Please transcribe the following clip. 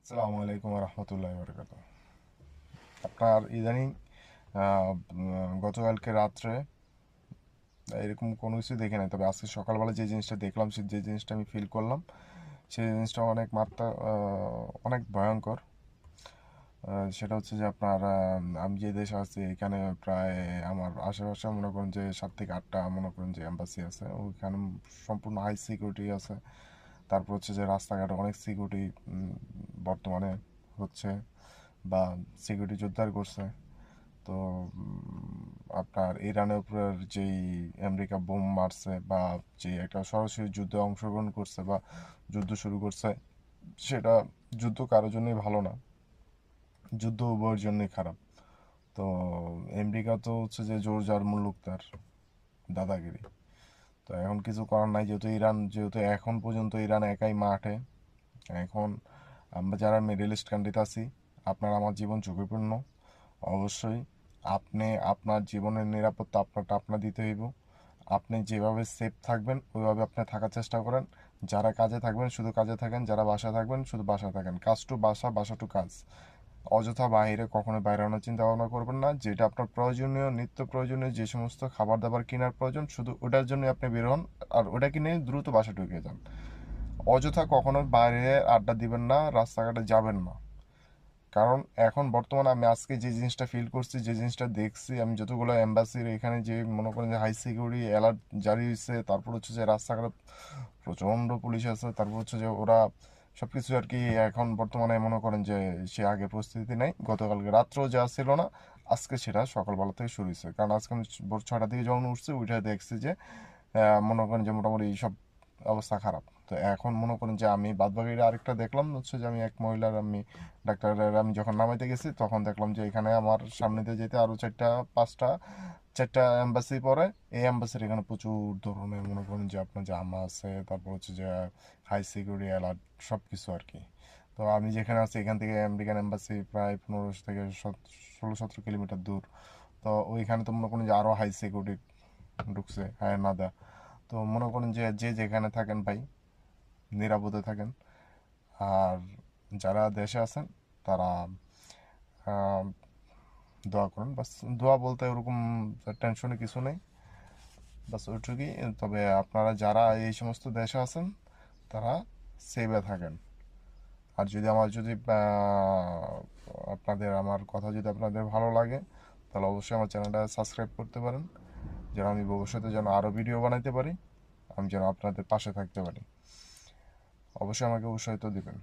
আসসালামু আলাইকুম রহমতুল্লাহ বরকাত। আপনার ইদানিং গতকালকে রাত্রে এরকম কোনো কিছু দেখে নাই, তবে আজকে সকালবেলা যে জিনিসটা দেখলাম, যে জিনিসটা আমি ফিল করলাম, সেই জিনিসটা অনেক মাত্রা অনেক ভয়ঙ্কর। সেটা হচ্ছে যে আপনার আমি যে দেশে আছি এখানে প্রায় আমার আশেপাশে মনে করেন যে 7 থেকে 8টা মনে করেন যে এম্বাসি আছে, ওইখানে সম্পূর্ণ হাই সিকিউরিটি আছে। তারপর হচ্ছে যে রাস্তাঘাটে অনেক সিকিউরিটি বর্তমানে হচ্ছে বা সিকিউরিটি জোরদার করছে। তো আপনার ইরানের উপর যেই আমেরিকা বোম মারছে বা যে একটা সরাসরি যুদ্ধে অংশগ্রহণ করছে বা যুদ্ধ শুরু করছে, সেটা যুদ্ধ কারোর জন্যই ভালো না, যুদ্ধ উভয়ের জন্যই খারাপ। তো আমেরিকা তো হচ্ছে যে জোর যার মুল্লুক তার, দাদাগিরি। তো এখন কিছু করার নাই, যেহেতু এখন পর্যন্ত ইরান একাই মাঠে। এখন আমরা যারা মিডল ইস্ট কান্ট্রিতে আছি, আপনার আমার জীবন ঝুঁকিপূর্ণ। অবশ্যই আপনি আপনার জীবনের নিরাপত্তা আপনারটা আপনার দিতে হইব। আপনি যেভাবে সেফ থাকবেন ওইভাবে আপনি থাকার চেষ্টা করেন। যারা কাজে থাকবেন শুধু কাজে থাকেন, যারা বাসায় থাকবেন শুধু বাসায় থাকেন। কাজ টু বাসা, বাসা টু কাজ। অযথা বাইরে কখনো বাইরে আনার চিন্তা ভাবনা করবেন না। যেটা আপনার প্রয়োজনীয়, নিত্য প্রয়োজনীয় যে সমস্ত খাবার দাবার কেনার প্রয়োজন, শুধু ওটার জন্য আপনি বের হন। আর ওটা কিনে দ্রুত বাসা ঢুকে যান। অযথা কখনো বাইরে আড্ডা দিবেন না, রাস্তাঘাটে যাবেন না। কারণ এখন বর্তমানে আমি আজকে যে জিনিসটা ফিল করছি, যে জিনিসটা দেখছি, আমি যতগুলো এম্বাসির এখানে যে মনে করেন যে হাই সিকিউরিটি অ্যালার্ট জারি হয়েছে, তারপর হচ্ছে যে রাস্তাঘাটে প্রচণ্ড পুলিশ আছে, তারপর হচ্ছে যে ওরা সব কিছু আর কি এখন বর্তমানে মনে করেন যে সে আগে প্রস্তুতি নেই। গতকালকে রাত্রেও যা ছিল না, আজকে সেটা সকালবেলা থেকে শুরু হয়েছে। কারণ আজকে আমি ভোর 6টার দিকে যখন উঠছি উঠে দেখছি যে মনে করেন যে মোটামুটি সব অবস্থা খারাপ। তো এখন মনে করেন যে আমি বাদবাকিটা আরেকটা দেখলাম হচ্ছে যে আমি এক মহিলার আমি ডাক্তারের আমি যখন নামাইতে গেছি তখন দেখলাম যে এখানে আমার সামনে দিয়ে যেতে আরও 4টা এম্বাসি পরে। এই এম্বাসির এখানে প্রচুর ধরনের মনে করেন যে আপনার জামা আছে, তারপর হচ্ছে যে হাই সিকিউরিটি অ্যালার্ট সব কিছু আর কি। তো আমি যেখানে আছি এখান থেকে আমেরিকান এম্বাসি প্রায় 15 থেকে 16-17 কিলোমিটার দূর। তো ওইখানে তো মনে করেন যে আরও হাই সিকিউরিটি ঢুকছে, হ্যাঁ নাদা। তো মনে করেন যে যে যেখানে থাকেন ভাই, নিরাপদে থাকেন। আর যারা দেশে আছেন তারা আহ, দোয়া করুন বাস। দোয়া বলতে ওরকম টেনশনে কিছু নেই, বাস ওইটুকুই। তবে আপনারা যারা এই সমস্ত দেশে আছেন তারা সেভে থাকেন। আর যদি আপনাদের আমার কথা যদি আপনাদের ভালো লাগে, তাহলে অবশ্যই আমার চ্যানেলটা সাবস্ক্রাইব করতে পারেন, যেন আমি ভবিষ্যতে যেন আরও ভিডিও বানাইতে পারি, আমি যেন আপনাদের পাশে থাকতে পারি। অবশ্যই আমাকে উৎসাহিত দিবেন।